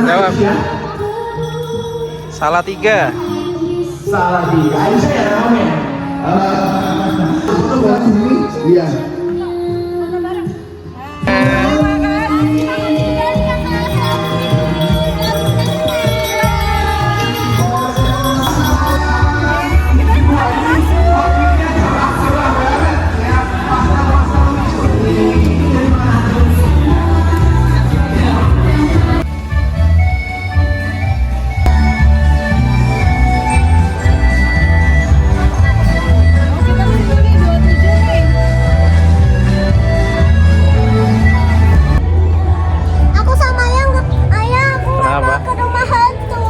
Jawab. Salah 3. Salah 3. Aisyah ya namanya. Iya.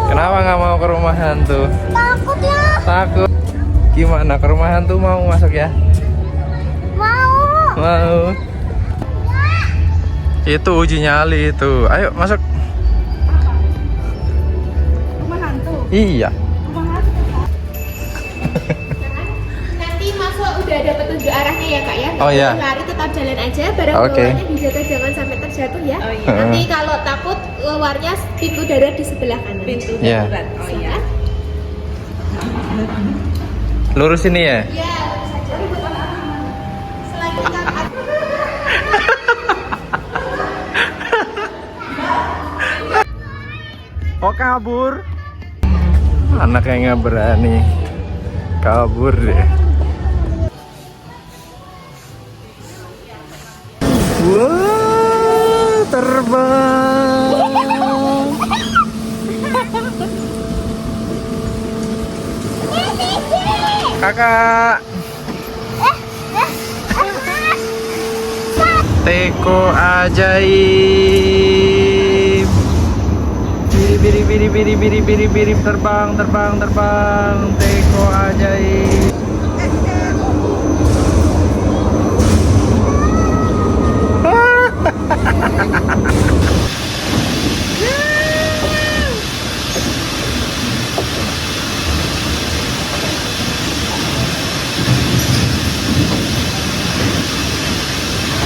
Kenapa nggak mau ke rumah hantu? Takut ya. Takut. Gimana, ke rumah hantu mau masuk ya? Mau. Mau. Itu uji nyali itu. Ayo masuk. Rumah hantu. Iya. Nanti masuk udah ada petunjuk arahnya ya kak ya. Oh iya. Lari tetap jalan aja. Barang bawaannya dijaga jangan sampai terjatuh ya. Oh iya. Nanti kalau takut keluarnya pintu darurat di sebelah kanan. Pintu Iya. darurat. Oh iya. Lurus ini ya? Iya, lurus saja. Selanjutnya Oh kabur. Anak yang nggak berani kabur deh. Wah, terbang. Kakak. Teko ajaib. Biri biri biri biri biri biri terbang terbang terbang. Teko ajaib.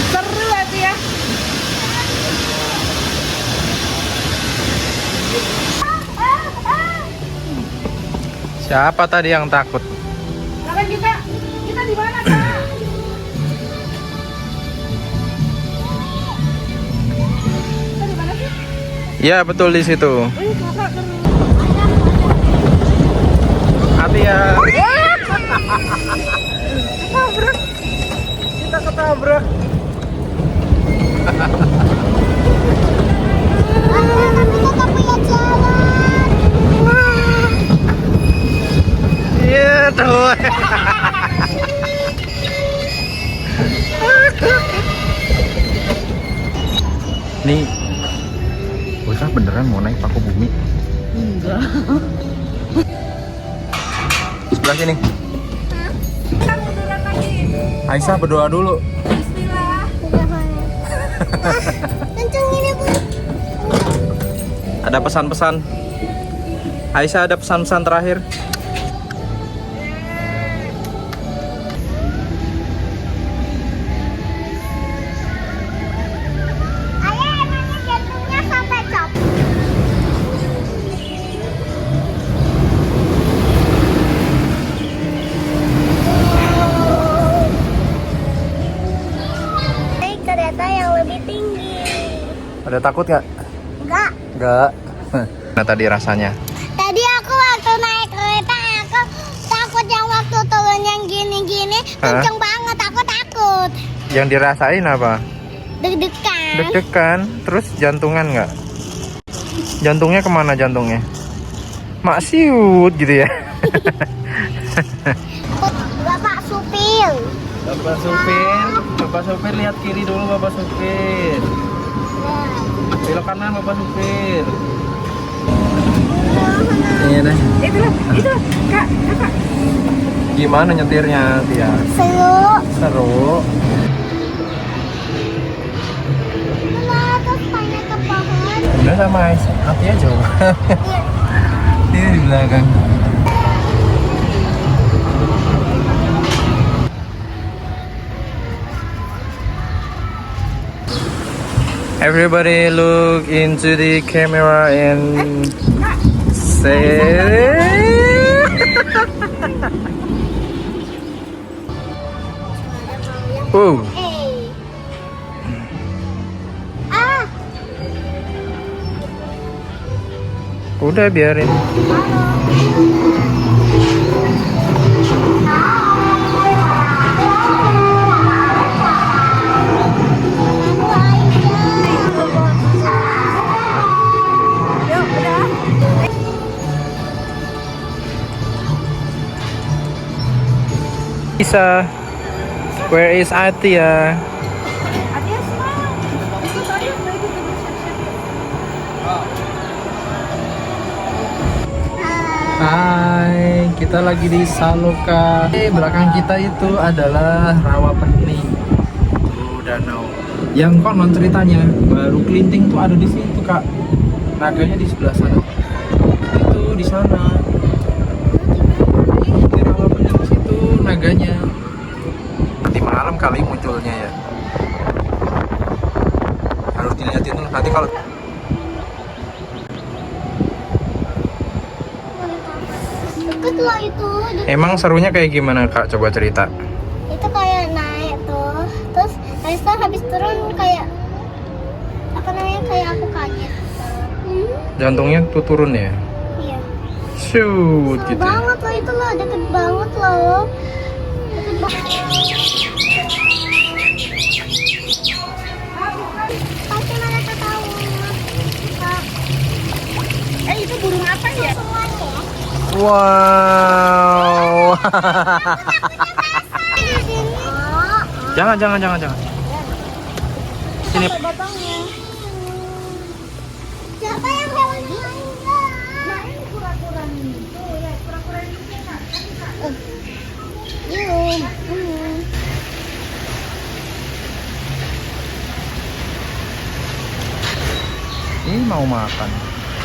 Seru aja ya. Siapa tadi yang takut? Sekarang kita di mana kak? Kita di mana sih? Ya betul di situ. Wih kakak keren. Hati ya. Ketabrak. Kita ketabrak. tapi tetap punya jalan. Iya tuh. Nih, bocah beneran mau naik paku bumi? Enggak. Di sebelah sini. Kita munduran lagi. Aisyah berdoa dulu. Bismillah. Kenceng ini bu. Ada pesan-pesan. Aisyah ada pesan-pesan terakhir. Ayah emangnya jantungnya sampai copot. Naik kereta yang lebih tinggi. Ada takut gak? Enggak. Enggak. Nah tadi rasanya. Tadi aku waktu naik kereta aku takut yang waktu turun yang gini-gini kenceng banget, aku takut. Yang dirasain apa? Deg-degan. Deg-degan. Terus jantungan nggak? Jantungnya kemana jantungnya? Maksiut gitu ya. Bapak supir. Bapak supir lihat kiri dulu Bapak supir. Belok kanan Bapak supir. Iya deh. Itu kak, kakak. Gimana nyetirnya Tia? Seru. Seru. Nah, terus tanya ke pohon. Udah sama Aisyah. Tia jauh. Tia di belakang. Everybody look into the camera and say. Wow. Hey. Ah. Udah biarin. Yuk, udah. Isa, where is Atia? Atia smile. Ikut aja, baby. Hai, kita lagi di Saloka. Belakang kita itu adalah rawa peni. Tuh danau. Yang konon ceritanya baru kelinting tuh ada di situ kak. Naganya di sebelah sana. Itu di sana. Di rawa peni di situ naganya. Nanti malam kali munculnya ya. Harus dilihatin dulu. Nanti kalau Deket loh itu. emang serunya kayak gimana kak? Coba cerita. Itu kayak naik tuh. Terus habis turun kayak apa namanya, kayak aku kaget. Jantungnya tuh turun ya. Iya. Shoot Seru gitu. banget loh itu loh, deket banget loh. Deket banget. Pasti mereka tahu. Kak. Itu burung apa ya? Semuanya ya. Wow. Di sini. Jangan. Sini. Ada bapaknya. Siapa yang hewan lain? Main kura-kura itu ya, kura-kura itu kan. Yuk. Ini mau makan.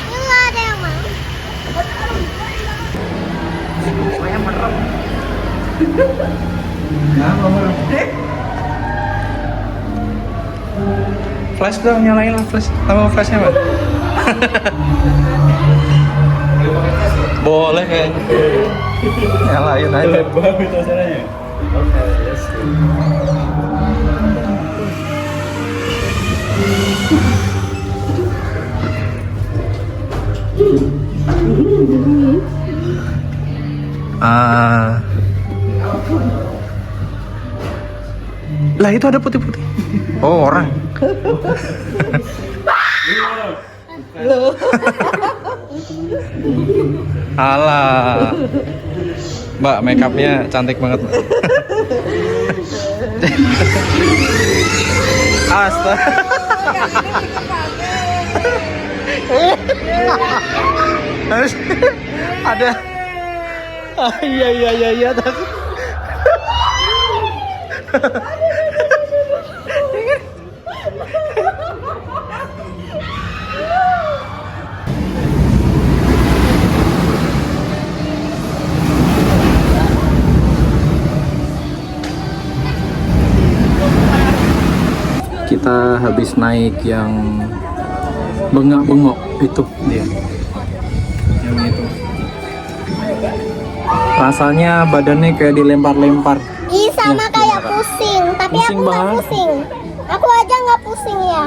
Yuk, ada yang mau. Saya merem. Nah, mau merem. Flash dong, nyalain lah flash. Tambah flashnya Pak. Boleh kayaknya. Nyalain aja. Lah itu ada putih-putih. Oh, orang. Alah. Mbak, make upnya cantik banget, Mbak. Astaga. Ada. Ah, iya. Kita habis naik yang bengak-bengok itu dia. Yang itu. Rasanya badannya kayak dilempar-lempar. Ih, sama Ya, kayak gimana? pusing, tapi Pusing aku nggak banget. pusing. Aku aja nggak pusing ya.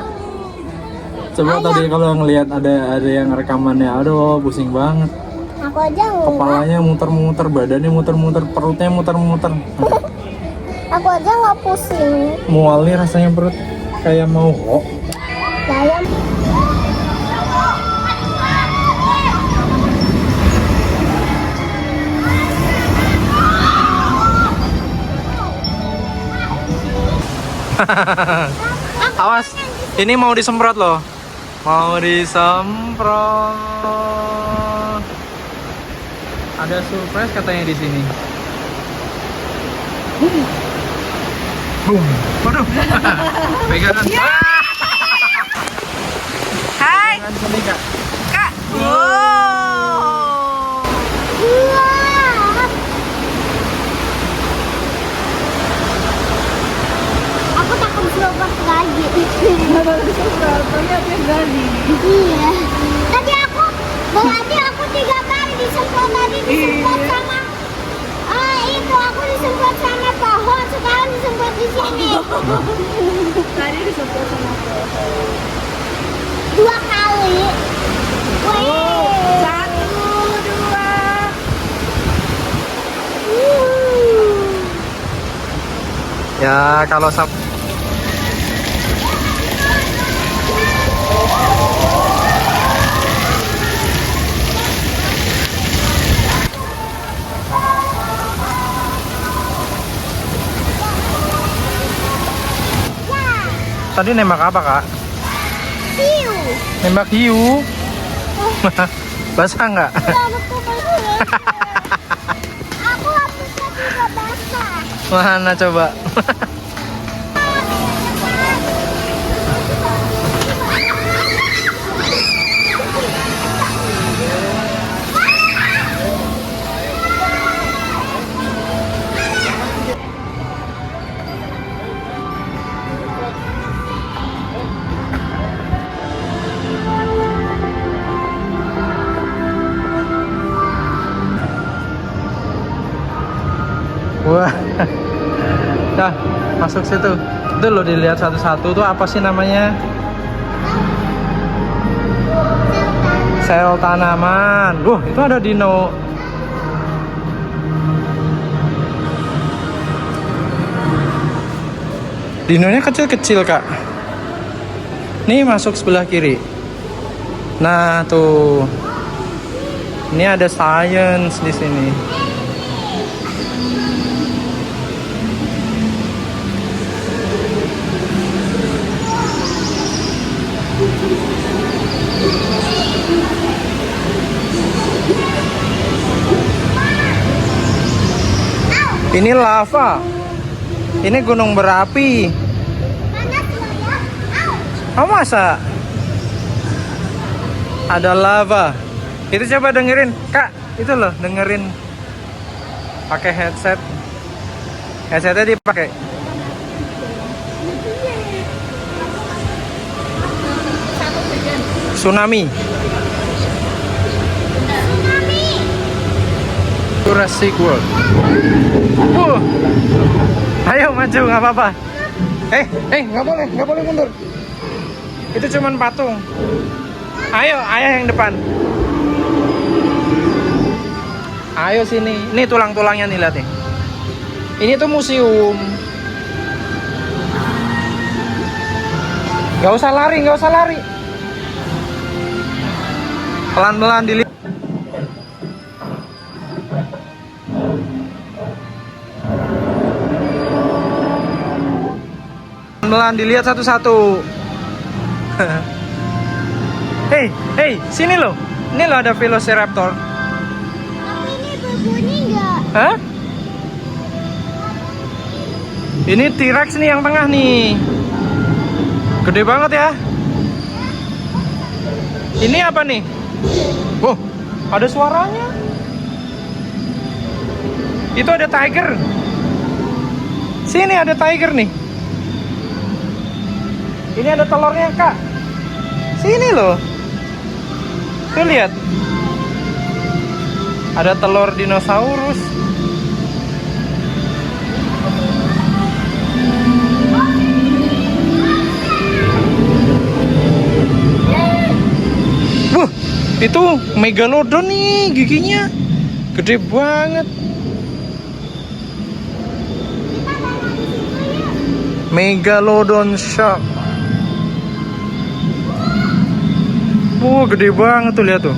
Coba Ayah. tadi kalau ngelihat ada yang rekamannya, aduh pusing banget. Aku aja nggak. Kepalanya muter-muter, badannya muter-muter, perutnya muter-muter. Aku aja nggak pusing. Mual nih rasanya perut kayak mau kok. Saya Awas, ini mau disemprot loh. Mau disemprot. Ada surprise katanya di sini. Boom. Waduh. Pegangan. Hai, Pegangan sini, Kak. Kak. Wow. Wah. Aku takut berubah lagi. Baru disemprot, lihat ya berani. Iya. Tadi aku aku 3 kali disemprot, tadi disemprot sama itu aku disemprot sama pohon, sekarang disemprot di sini. Tadi disemprot sama pohon. 2 kali. Wih. 1, 2. Ya kalau tadi nembak apa kak? Hiu. Nembak hiu. Basah nggak? Iya, betul banget. Aku hapusnya juga basah. Mana coba? Wah, dah masuk situ. Itu loh, dilihat satu-satu tuh apa sih namanya? Sel tanaman. Wah, itu ada dino. Dinonya kecil-kecil kak. Nih masuk sebelah kiri. Nah tuh, ini ada science di sini. Ini lava. Ini gunung berapi. Panas loh ya. Oh masa? Ada lava. Itu coba dengerin, kak. Itu loh, dengerin. Pakai headset. Headsetnya dipakai. Tsunami. Jurassic World. Ayo maju, nggak apa-apa. Nggak boleh mundur. Itu cuman patung. Ayo, ayah yang depan. Ayo sini. Ini tulang-tulangnya nih, lihat nih. Ini tuh museum. Nggak usah lari. Pelan-pelan dilihat. Pelan dilihat satu-satu. Hei, sini loh. Ini loh ada Velociraptor. Tapi ini berbunyi nggak? Hah? Ini T-Rex nih yang tengah nih. Gede banget ya. Ini apa nih? Oh, ada suaranya. Itu ada tiger. Sini ada tiger nih. Ini ada telurnya kak. Sini loh. Tuh lihat. Ada telur dinosaurus. Wah, itu megalodon nih giginya. Gede banget. Megalodon shark. Wah, gede banget tuh, lihat tuh.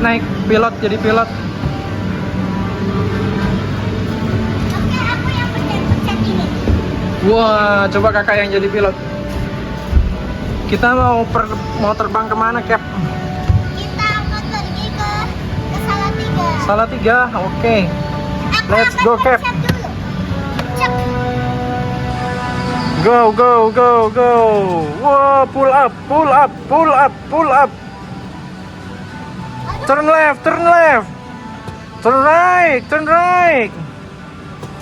Naik pilot, jadi pilot. Oke, aku yang pencet ini. Wah, coba kakak yang jadi pilot. Kita mau terbang kemana, Cap? Kita akan pergi ke Salatiga. Salatiga, oke. Let's go, Cap. Siap dulu. Cek. Go, go, go, go. Wow, pull up, pull up, pull up, pull up. Turn left, turn left. Turn right, turn right.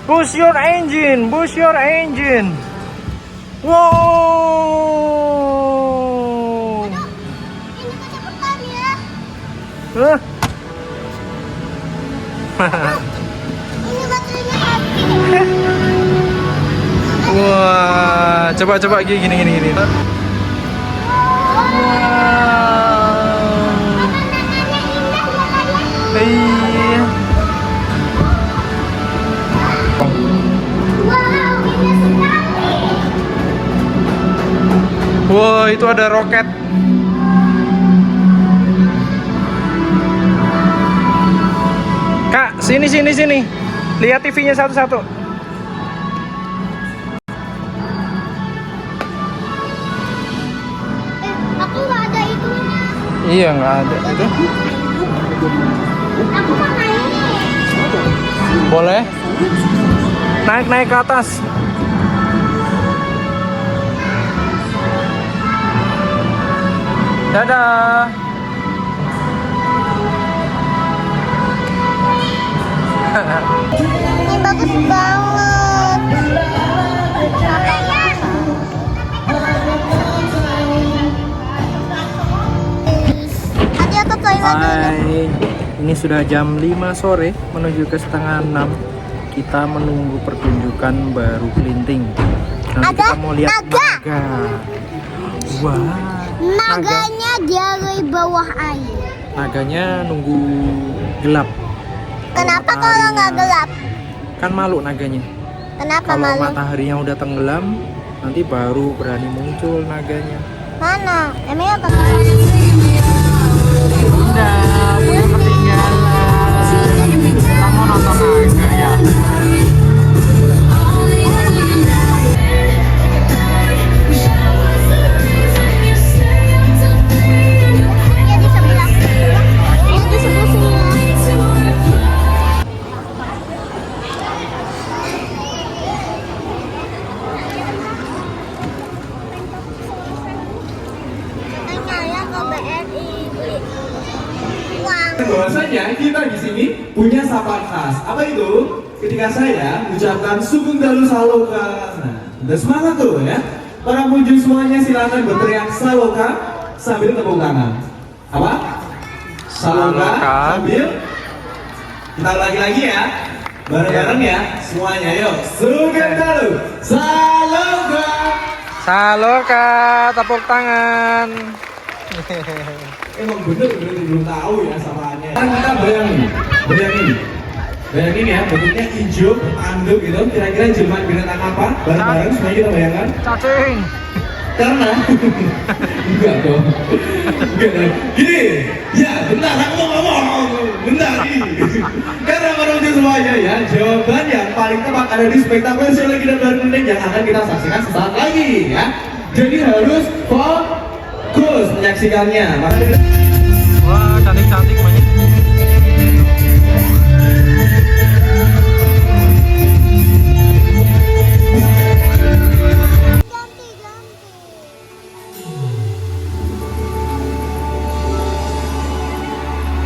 Push your engine, push your engine. Wow. Aduh, ini kecepatan ya. Hah? Ini baterainya habis. Wah, coba gini. Wow. Pemandangannya indah ya kalian. Iya. Wow, indah sekali. Wah, itu ada roket. Kak, sini. Lihat TV-nya satu-satu. Aku nggak ada itunya. Iya, nggak ada itu. Aku mau naik. Boleh? Naik ke atas. Dadah. Ini bagus banget. Kalian. Hati aku toilet dulu. Hai. Ini sudah jam 5 sore menuju ke setengah 6. Kita menunggu pertunjukan baru kelinting. Nanti Ada kita mau lihat naga. naga. Wah. Naganya dari bawah air. Naganya nunggu gelap. Kenapa kalau mataharinya- nggak gelap? Kan malu naganya. Kenapa Kalau malu? mataharinya udah tenggelam, nanti baru berani muncul naganya. Mana? Emangnya apa? Bunda, punya ketinggalan. Kita mau nonton naga ya. Ya di sebelah. Ya di sebelah sini. Katanya ke BRI beli uang. Bahwasanya kita di sini punya sapaan khas. Apa itu? Ketika saya mengucapkan Sugeng Dalu Saloka. Nah, udah semangat tuh ya. Para pengunjung semuanya silakan berteriak Saloka sambil tepuk tangan. Apa? Saloka Saloka. sambil kita lagi ya. Bareng-bareng ya semuanya. Yuk, Sugeng Dalu Saloka. Saloka, tepuk tangan. Emang bener belum tahu ya samaannya. Sekarang kita bayangin ya, bentuknya hijau, bertanduk gitu. Kira-kira jelmaan binatang apa? Bareng-bareng semuanya kita bayangkan. Cacing. Karena enggak dong. Enggak dong. Gini, ya bentar aku mau ngomong. Bentar nih. Karena menurut semuanya ya, jawaban yang paling tepat ada di spektakuler Shallow dan Baru Kelinting yang akan kita saksikan sesaat lagi ya. Jadi harus fokus menyaksikannya. Makanya Wah, cantik banyak.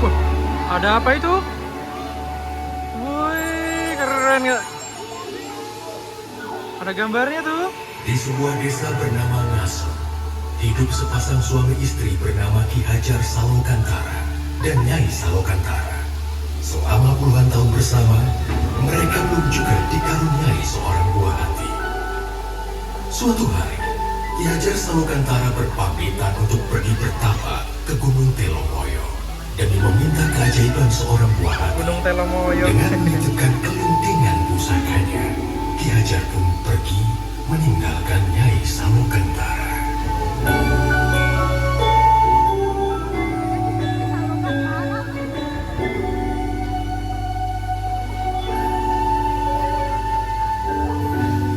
Wah, ada apa itu? Wih, keren nggak? Ada gambarnya tuh. Di sebuah desa bernama Ngaso, hidup sepasang suami istri bernama Ki Hajar Salokantara dan Nyai Salokantara. Selama puluhan tahun bersama, mereka belum juga dikaruniai seorang buah hati. Suatu hari, Ki Hajar Salokantara berpamitan untuk pergi bertapa ke Gunung Telomoyo demi meminta keajaiban seorang buah hati. Gunung Telomoyo. Dengan menitipkan kelintingan pusakanya, Ki Hajar pun pergi meninggalkan Nyai Salokantara.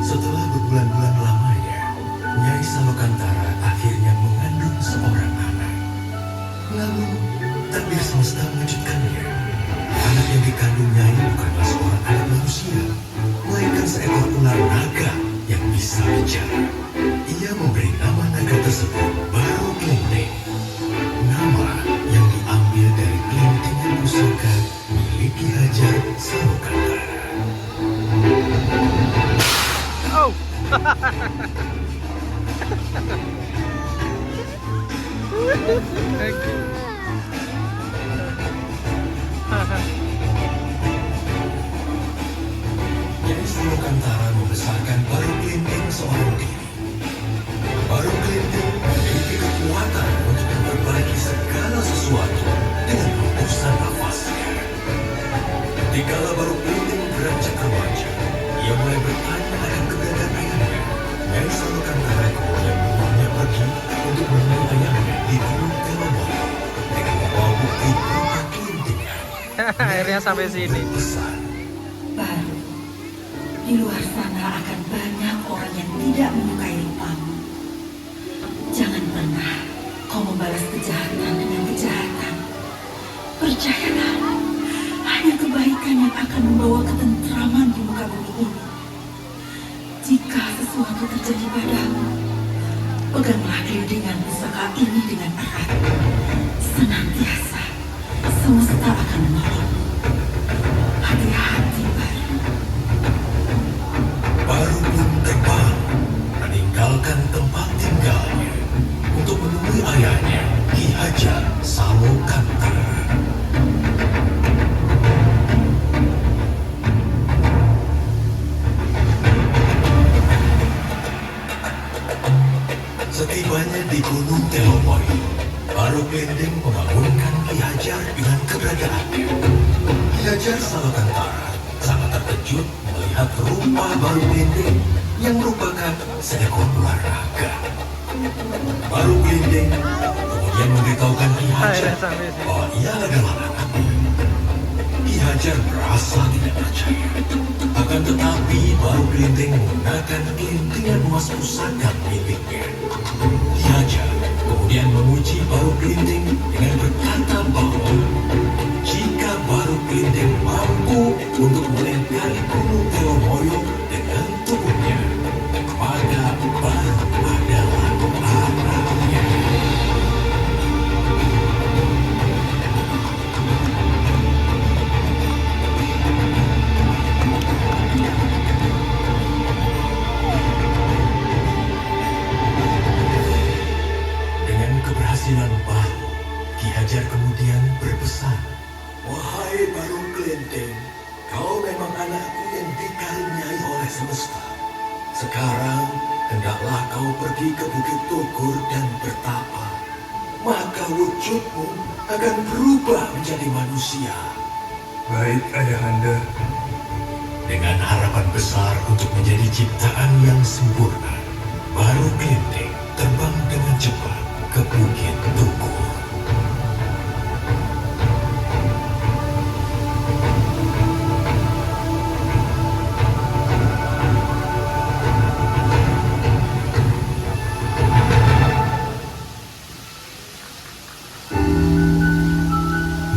Setelah berbulan-bulan lamanya, Nyai Salokantara akhirnya mengandung seorang anak. Lalu, takdir semesta mengejutkannya. anak yang dikandung Nyai bukanlah seorang anak manusia, melainkan seekor ular naga yang bisa bicara. Ia memberi nama naga tersebut Baru Klinteng, nama yang diambil dari kelintingan pusaka milik Ki Hajar Salokantara. Oh. Nyai Salokantara membesarkan Baru Klinteng seorang diri. Baru Klinteng memiliki kekuatan untuk memperbaiki segala sesuatu dengan hembusan nafasnya. Dikala Baru Klinteng beranjak remaja, ia mulai bertanya akan keberadaan ayahnya. Nyai Salokantara kemudian membawa pergi untuk menemui ayahnya di Gunung Telomoyo dengan membawa bukti berupa kelintingan. Akhirnya sampai sini. Berpesan, Baru, di luar sana akan banyak orang yang tidak menyukai rupamu. Jangan pernah kau membalas kejahatan dengan kejahatan. Percayalah, hanya kebaikan yang akan membawa ketentraman di muka bumi ini. Jika sesuatu terjadi padamu, peganglah kelintingan pusaka ini dengan erat. Senantiasa, semesta akan menolongmu. Hati-hati, Baru. Baru pun terbang meninggalkan tempat tinggalnya untuk menemui ayahnya Ki Hajar Salokantara. Setibanya di Gunung Telomoyo, Baru Klinteng membangunkan Ki Hajar dengan keberadaannya. Ki Hajar Salokantara sangat terkejut melihat rupa Baru Klinteng yang merupakan seekor ular naga. Baru Klinteng kemudian memberitahukan Ki Hajar bahwa ia adalah anaknya. Ki Hajar merasa tidak percaya. Akan tetapi Baru Klinteng menggunakan kelintingan emas pusaka miliknya. Ki Hajar kemudian memuji Baru Klinteng dengan berkata bahwa jika Baru Klinteng mampu untuk melingkari Gunung Telomoyo dengan tubuhnya, maka Baru adalah anaknya. Dengan keberhasilan Baru, Ki Hajar kemudian berpesan, "Wahai Baru Klinteng, kau memang anakku yang dikaruniai oleh semesta. Sekarang, hendaklah kau pergi ke Bukit Tugur dan bertapa. Maka wujudmu akan berubah menjadi manusia." Baik, Ayahanda. Dengan harapan besar untuk menjadi ciptaan yang sempurna, Baru Klinteng terbang dengan cepat ke Bukit Tugur.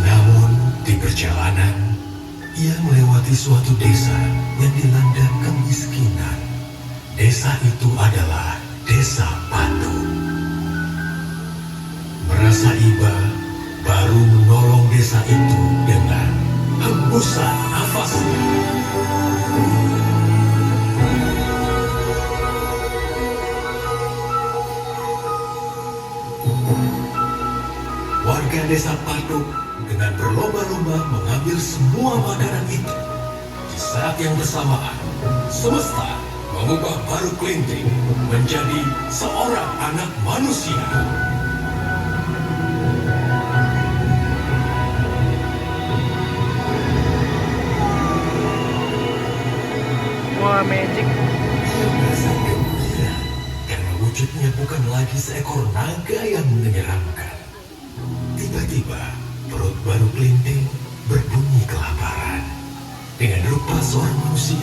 Namun di perjalanan, ia melewati suatu desa yang dilanda kemiskinan. Desa itu adalah Desa Batu. Merasa iba, Baru menolong desa itu dengan hembusan nafasnya. Warga desa Patuk dengan berlomba-lomba mengambil semua makanan itu. Di saat yang bersamaan, semesta mengubah Baru Klinteng menjadi seorang anak manusia. Wah, magic. Ia merasa gembira karena wujudnya bukan lagi seekor naga yang menyeramkan. Tiba-tiba, perut Baru Klinteng berbunyi kelaparan. Dengan rupa seorang manusia,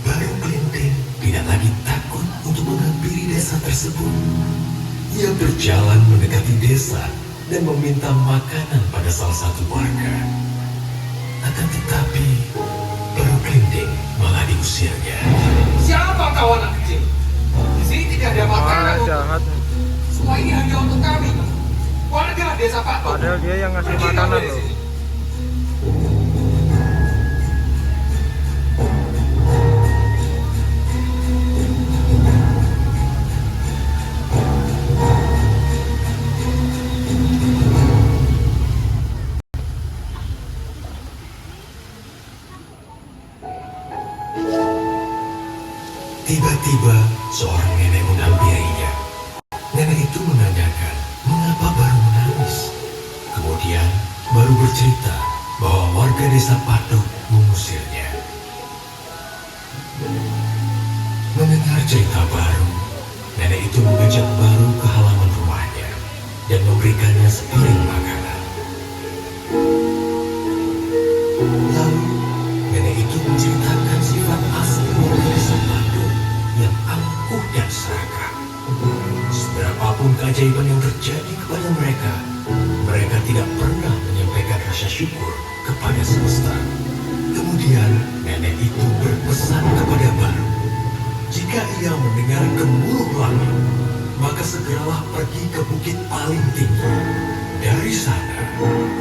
Baru Klinteng tidak lagi takut untuk menghampiri desa tersebut. Ia berjalan mendekati desa dan meminta makanan pada salah satu warga. Akan tetapi, baru Kelinting malah diusirnya. Siapa kau anak kecil? Di sini tidak ada makanan. jahat. Semua ini hanya untuk kami. Warga desa Patok. Padahal dia yang ngasih Pergi kau makanan dari loh. sini. Tiba-tiba seorang nenek menghampirinya. Nenek itu menanyakan mengapa baru menangis. Kemudian baru bercerita bahwa warga desa Patok mengusirnya. Mendengar cerita baru, nenek itu mengajak Baru ke halaman rumahnya dan memberikannya sepiring makanan. Lalu nenek itu menceritakan sifat asli warga desa Patok yang angkuh dan serakah. Seberapapun keajaiban yang terjadi kepada mereka, mereka tidak pernah menyampaikan rasa syukur kepada semesta. Kemudian nenek itu berpesan kepada Baru, jika ia mendengar gemuruh langit, maka segeralah pergi ke bukit paling tinggi. Dari sana,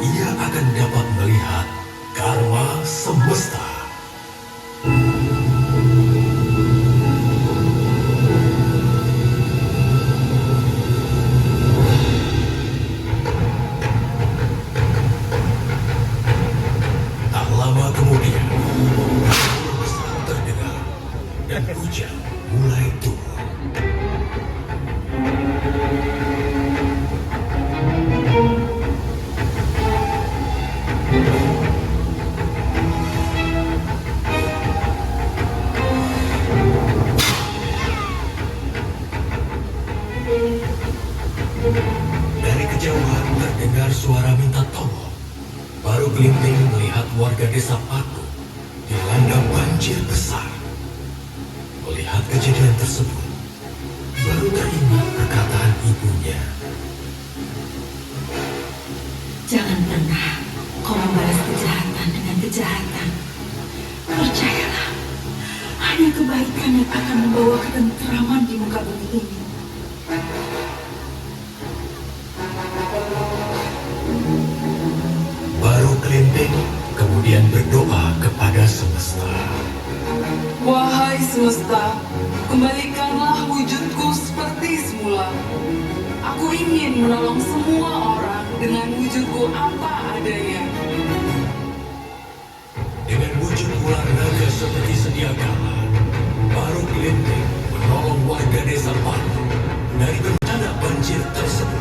ia akan dapat melihat karma semesta. Tak lama kemudian, gemuruh besar terdengar dan hujan mulai turun. Dari kejauhan terdengar suara minta tolong. Baru Kelinting melihat warga desa Patok dilanda banjir besar. Melihat kejadian tersebut, baru teringat perkataan ibunya. Jangan pernah kau membalas kejahatan dengan kejahatan. Percayalah, hanya kebaikan yang akan membawa ketentraman di muka bumi ini. Baru Kelinting kemudian berdoa kepada semesta. Wahai semesta, kembalikanlah wujudku seperti semula. Aku ingin menolong semua orang dengan wujudku apa adanya. Dengan wujud ular naga seperti sedia kala, baru Kelinting menolong warga desa Patok dari bencana banjir tersebut.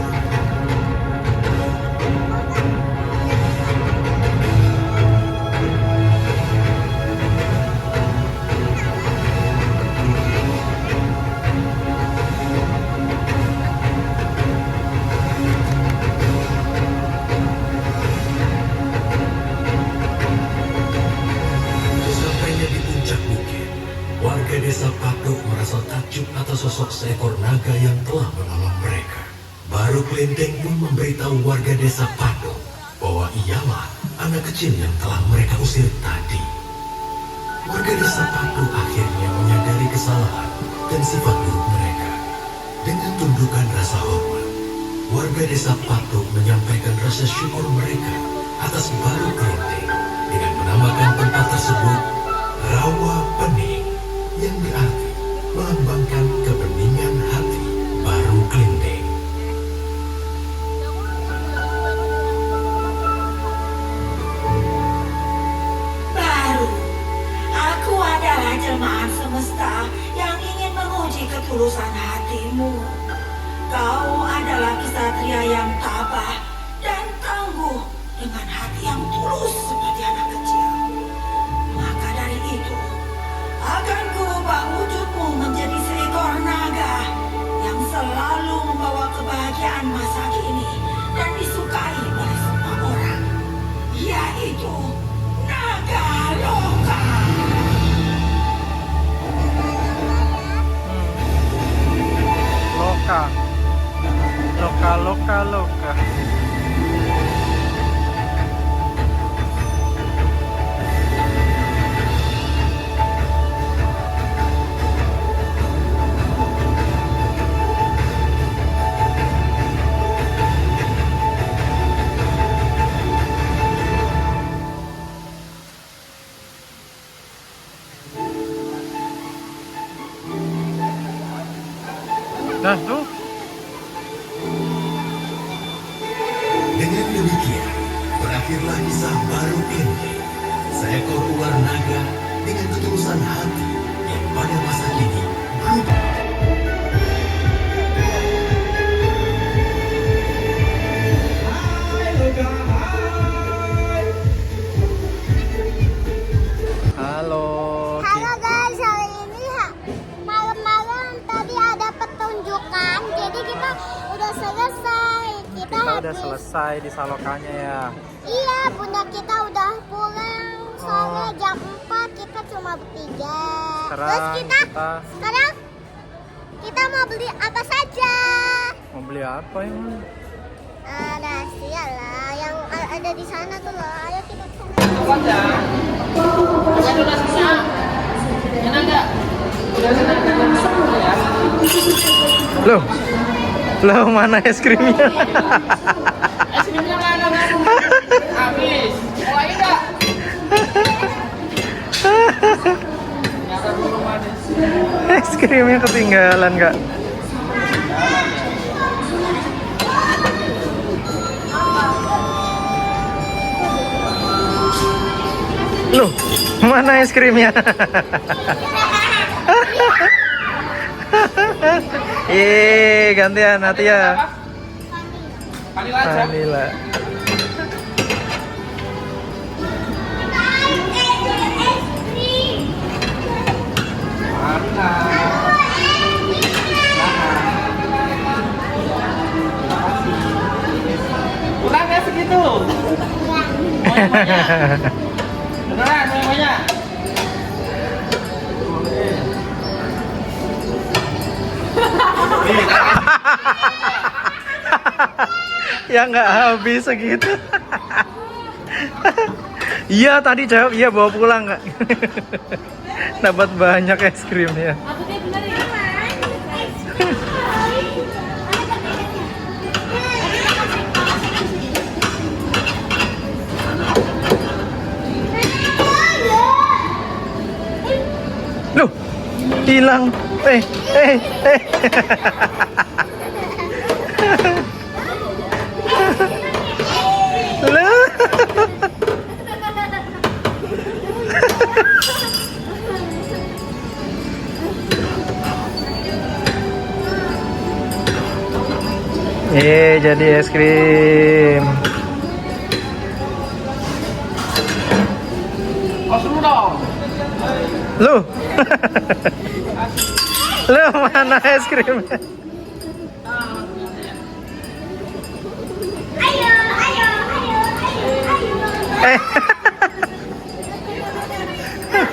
Sesampainya di puncak bukit, warga desa Patok merasa takjub atas sosok seekor naga yang telah menolong mereka. Baru Kelinting pun memberitahu warga desa Patok bahwa ialah anak kecil yang telah mereka usir tadi. Warga desa Patok akhirnya menyadari kesalahan dan sifat buruk mereka. Dengan tundukan rasa hormat, warga desa Patok menyampaikan rasa syukur mereka atas Baru Kelinting dengan menamakan tempat tersebut Rawa Pening, yang berarti melambangkan kebeningan hati Baru Kelinting. Baru, aku adalah jelmaan semesta yang ingin menguji ketulusan hatimu. Kau adalah kesatria yang tabah dan tangguh dengan hati yang tulus seperti anak kecil. Maka dari itu, akan kuubah wujudmu menjadi seekor naga yang selalu membawa kebahagiaan masa kini dan disukai oleh semua orang, yaitu naga loka. Loka. Loka. berakhirlah kisah baru ini. Seekor ular naga dengan ketulusan hati yang pada masa kini berubah. Halo. Halo guys, hari ini malam-malam tadi ada pertunjukan. Jadi kita udah selesai. Kita udah selesai di Salokanya ya. Iya, bunda kita udah pulang. Soalnya jam 4 kita cuma bertiga. Terus sekarang kita mau beli apa saja? Mau beli apa yang? Rahasia lah, yang ada di sana tuh loh. Ayo kita ke sana. Loh mana es krimnya? Es krimnya mana? Habis. Oh, ayo enggak? Nyata belum manis. Es krimnya ketinggalan Kak. Loh, mana es krimnya? Gantian hati ya. Panggil aja. Vanilla. Kurang ya segitu. Mau yang banyak. Beneran, mau yang banyak. Ya nggak habis segitu. Iya tadi jawab iya bawa pulang Kak. Dapat banyak es krimnya. Loh, hilang. Eh. Loh. Jadi es krim. Oh, seru dong. Loh. Loh, mana es krimnya? Ayo.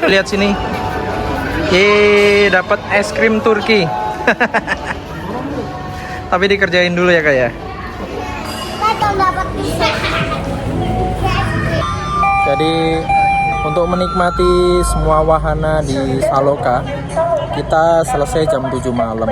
Lihat sini. Dapat es krim Turki. Tapi dikerjain dulu ya Kak ya. Kita dapat bisa. Jadi untuk menikmati semua wahana di Saloka, kita selesai jam 7 malam.